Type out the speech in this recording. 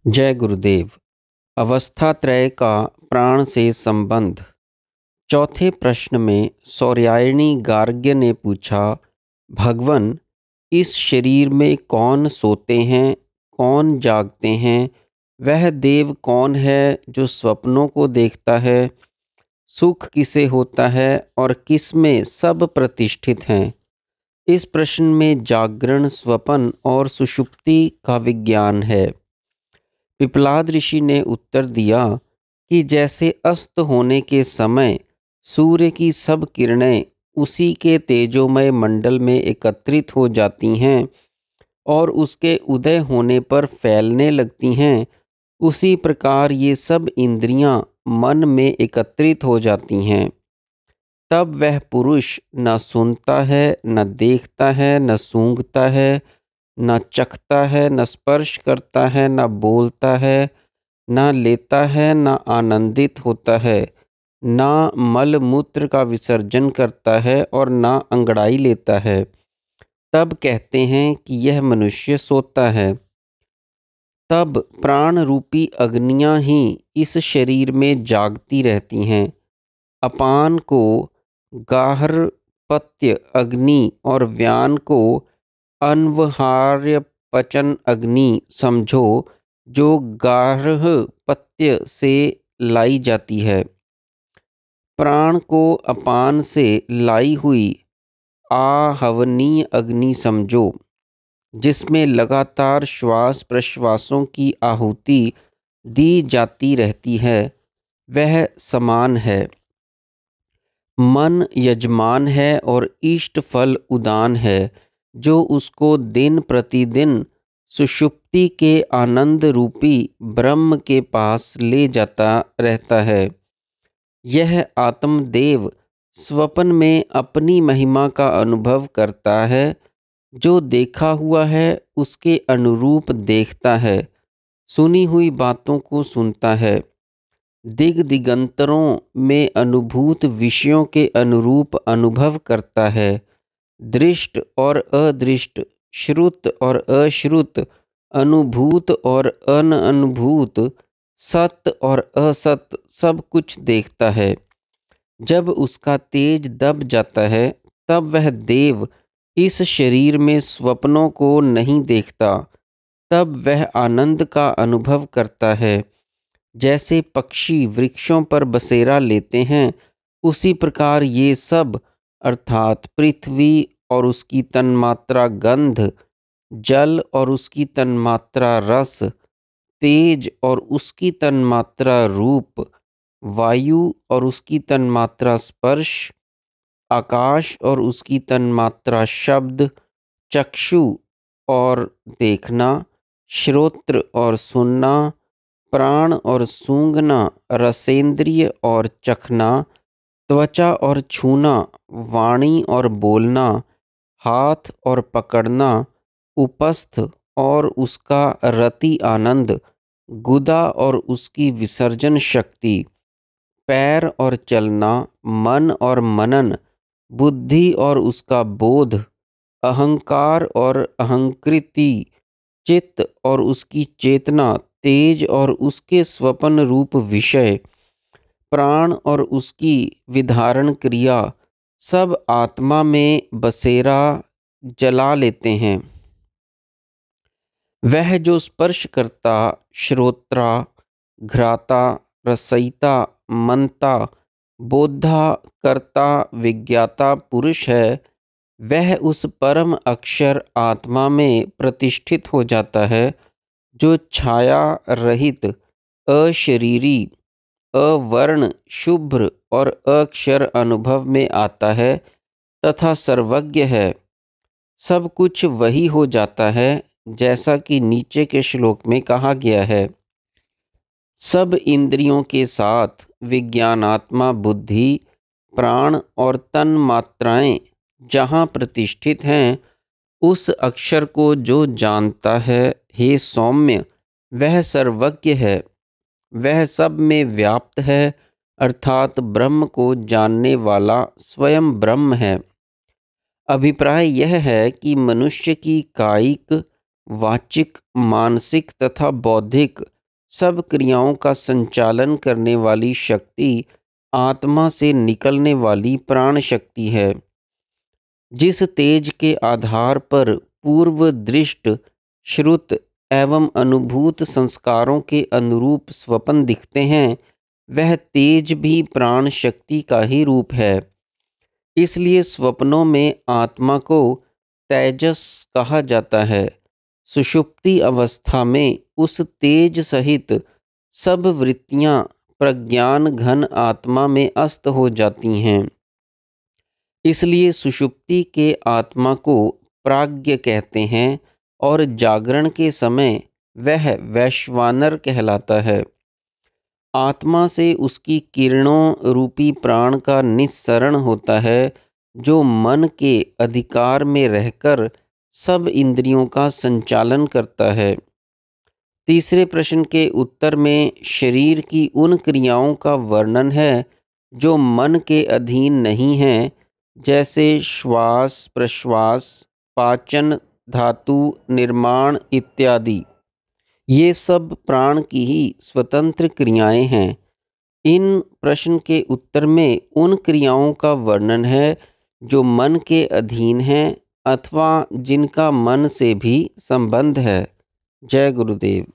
जय गुरुदेव। अवस्था त्रय का प्राण से संबंध। चौथे प्रश्न में सौर्यायणी गार्ग्य ने पूछा, भगवन, इस शरीर में कौन सोते हैं, कौन जागते हैं? वह देव कौन है जो स्वप्नों को देखता है? सुख किसे होता है और किस में सब प्रतिष्ठित हैं? इस प्रश्न में जागरण, स्वपन और सुषुप्ति का विज्ञान है। पिपलाद ऋषि ने उत्तर दिया कि जैसे अस्त होने के समय सूर्य की सब किरणें उसी के तेजोमय मंडल में एकत्रित हो जाती हैं और उसके उदय होने पर फैलने लगती हैं, उसी प्रकार ये सब इंद्रियां मन में एकत्रित हो जाती हैं। तब वह पुरुष न सुनता है, न देखता है, न सूंघता है, न चखता है, न स्पर्श करता है, न बोलता है, न लेता है, न आनंदित होता है, न मल मूत्र का विसर्जन करता है और न अंगड़ाई लेता है। तब कहते हैं कि यह मनुष्य सोता है। तब प्राण रूपी अग्नियां ही इस शरीर में जागती रहती हैं। अपान को गार्हपत्य अग्नि और व्यान को अन्वहार्य पचन अग्नि समझो, जो गार्हपत्य से लाई जाती है। प्राण को अपान से लाई हुई आहवनीय अग्नि समझो, जिसमें लगातार श्वास प्रश्वासों की आहुति दी जाती रहती है। वह समान है। मन यजमान है और इष्ट फल उदान है, जो उसको दिन प्रतिदिन सुषुप्ति के आनंद रूपी ब्रह्म के पास ले जाता रहता है। यह आत्मदेव स्वप्न में अपनी महिमा का अनुभव करता है। जो देखा हुआ है उसके अनुरूप देखता है, सुनी हुई बातों को सुनता है, दिगंतरों में अनुभूत विषयों के अनुरूप अनुभव करता है। दृष्ट और अदृष्ट, श्रुत और अश्रुत, अनुभूत और अनअनुभूत, सत्य और असत्य सब कुछ देखता है। जब उसका तेज दब जाता है, तब वह देव इस शरीर में स्वप्नों को नहीं देखता। तब वह आनंद का अनुभव करता है। जैसे पक्षी वृक्षों पर बसेरा लेते हैं, उसी प्रकार ये सब अर्थात पृथ्वी और उसकी तन्मात्रा गंध, जल और उसकी तन्मात्रा रस, तेज और उसकी तन्मात्रा रूप, वायु और उसकी तन्मात्रा स्पर्श, आकाश और उसकी तन्मात्रा शब्द, चक्षु और देखना, श्रोत्र और सुनना, प्राण और सूंघना, रसेंद्रिय और चखना, त्वचा और छूना, वाणी और बोलना, हाथ और पकड़ना, उपस्थ और उसका रति आनंद, गुदा और उसकी विसर्जन शक्ति, पैर और चलना, मन और मनन, बुद्धि और उसका बोध, अहंकार और अहंकृति, चित्त और उसकी चेतना, तेज और उसके स्वपन रूप विषय, प्राण और उसकी विधारण क्रिया, सब आत्मा में बसेरा जला लेते हैं। वह जो स्पर्श करता, श्रोत्रा, घ्राता, रसयिता, मनता, बोधा, कर्ता, विज्ञाता पुरुष है, वह उस परम अक्षर आत्मा में प्रतिष्ठित हो जाता है, जो छाया रहित, अशरीरी, अवर्ण, शुभ्र और अक्षर अनुभव में आता है तथा सर्वज्ञ है। सब कुछ वही हो जाता है, जैसा कि नीचे के श्लोक में कहा गया है। सब इंद्रियों के साथ विज्ञानात्मा बुद्धि, प्राण और तन मात्राएं जहाँ प्रतिष्ठित हैं, उस अक्षर को जो जानता है, हे सौम्य, वह सर्वज्ञ है। वह सब में व्याप्त है, अर्थात ब्रह्म को जानने वाला स्वयं ब्रह्म है। अभिप्राय यह है कि मनुष्य की कायिक, वाचिक, मानसिक तथा बौद्धिक सब क्रियाओं का संचालन करने वाली शक्ति आत्मा से निकलने वाली प्राण शक्ति है। जिस तेज के आधार पर पूर्व दृष्ट, श्रुत एवं अनुभूत संस्कारों के अनुरूप स्वप्न दिखते हैं, वह तेज भी प्राण शक्ति का ही रूप है। इसलिए स्वप्नों में आत्मा को तेजस कहा जाता है। सुषुप्ति अवस्था में उस तेज सहित सब वृत्तियां प्रज्ञान घन आत्मा में अस्त हो जाती हैं। इसलिए सुषुप्ति के आत्मा को प्राज्ञ कहते हैं और जागरण के समय वह वैश्वानर कहलाता है। आत्मा से उसकी किरणों रूपी प्राण का निस्सरण होता है, जो मन के अधिकार में रहकर सब इंद्रियों का संचालन करता है। तीसरे प्रश्न के उत्तर में शरीर की उन क्रियाओं का वर्णन है जो मन के अधीन नहीं हैं, जैसे श्वास प्रश्वास, पाचन, धातु निर्माण इत्यादि। ये सब प्राण की ही स्वतंत्र क्रियाएं हैं। इन प्रश्न के उत्तर में उन क्रियाओं का वर्णन है जो मन के अधीन हैं अथवा जिनका मन से भी संबंध है। जय गुरुदेव।